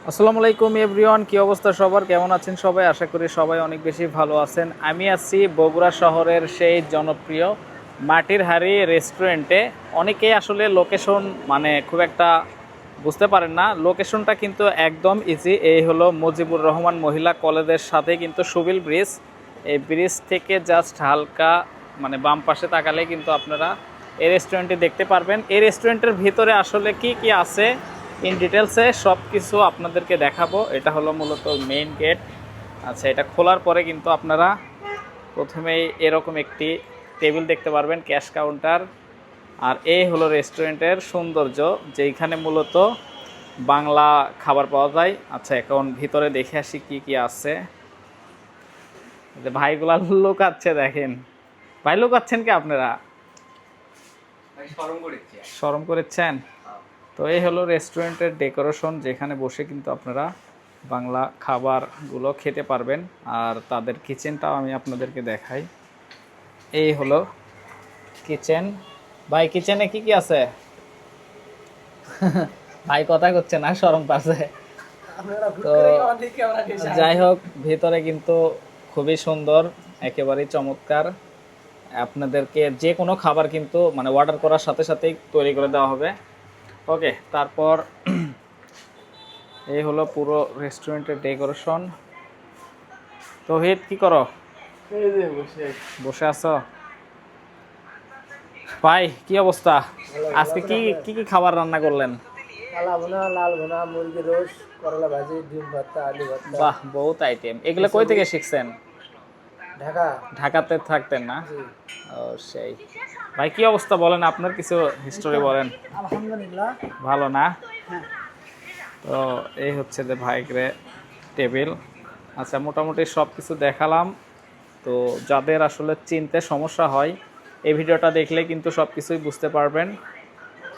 আসসালামু আলাইকুম এভরিওয়ান, কি অবস্থা সবার? কেমন আছেন সবাই? আশা করি সবাই অনেক বেশি ভালো আছেন। আমি আছি বগুড়া শহরের সেই জনপ্রিয় মাটির হাড়ি রেস্টুরেন্টে। অনেকেই আসলে লোকেশন মানে খুব একটা বুঝতে পারেন না। লোকেশনটা কিন্তু একদম ইজি। এই হলো মুজিবুর রহমান মহিলা কলেজের সাথে কিন্তু সুবিল ব্রিজ। এই ব্রিজ থেকে জাস্ট হালকা মানে বাম পাশে তাকালে কিন্তু আপনারা এই রেস্টুরেন্টটি দেখতে পারবেন। এই রেস্টুরেন্টের ভিতরে আসলে কি কি আছে ইন ডিটেলসে সব কিছু আপনাদেরকে দেখাবো। এটা হলো মূলত মেইন গেট। আচ্ছা, এটা খোলার পরে কিন্তু আপনারা প্রথমেই এরকম একটি টেবিল দেখতে পারবেন, ক্যাশ কাউন্টার। আর এই হলো রেস্টুরেন্টের সৌন্দর্য, যেইখানে মূলত বাংলা খাবার পাওয়া যায়। আচ্ছা, এখন ভিতরে দেখে আসি কি কি আছে। যে ভাইগুলা লুকাচ্ছে, দেখেন ভাই লুকাচ্ছেন কি আপনারা? শরম করেছেন? তো এই হলো রেস্টুরেন্টের ডেকোরেশন, যেখানে বসে কিন্তু আপনারা বাংলা খাবারগুলো খেতে পারবেন। আর তাদের কিচেনটাও আমি আপনাদেরকে দেখাই। এই হলো কিচেন। ভাই, কিচেনে কি কি আছে? ভাই কথা করছে না, শরম পাচ্ছে। তো যাই হোক, ভিতরে কিন্তু খুবই সুন্দর, একেবারেই চমৎকার। আপনাদেরকে যে কোনো খাবার কিন্তু মানে অর্ডার করার সাথে সাথেই তৈরি করে দেওয়া হবে। ওকে, তারপর এই হলো পুরো রেস্টুরেন্টের ডেকোরেশন। তৌহিদ, কি করো? বসে আছো? ভাই, কি অবস্থা? আজকে কি কি কি খাবার রান্না করলেন? কালা ভুনা, লাল ভুনা, মুরগির রোস্ট, করলা ভাজি, ডিম ভর্তা, আলু ভর্তা। বাহ, বহুত আইটেম। এগুলো কই থেকে শিখছেন? ঢাকা। ঢাকাতে থাকতেন না? জি। ও সেই। ভাই, কি অবস্থা বলেন, আপনার কিছু হিস্টোরি বলেন। আলহামদুলিল্লাহ। ভালো না? হ্যাঁ। তো এই হচ্ছে যে ভাইগরে টেবিল। আচ্ছা, মোটামুটি সব কিছু দেখালাম। তো যাদের আসলে চিনতে সমস্যা হয়, এই ভিডিওটা দেখলে কিন্তু সব কিছুই বুঝতে পারবেন।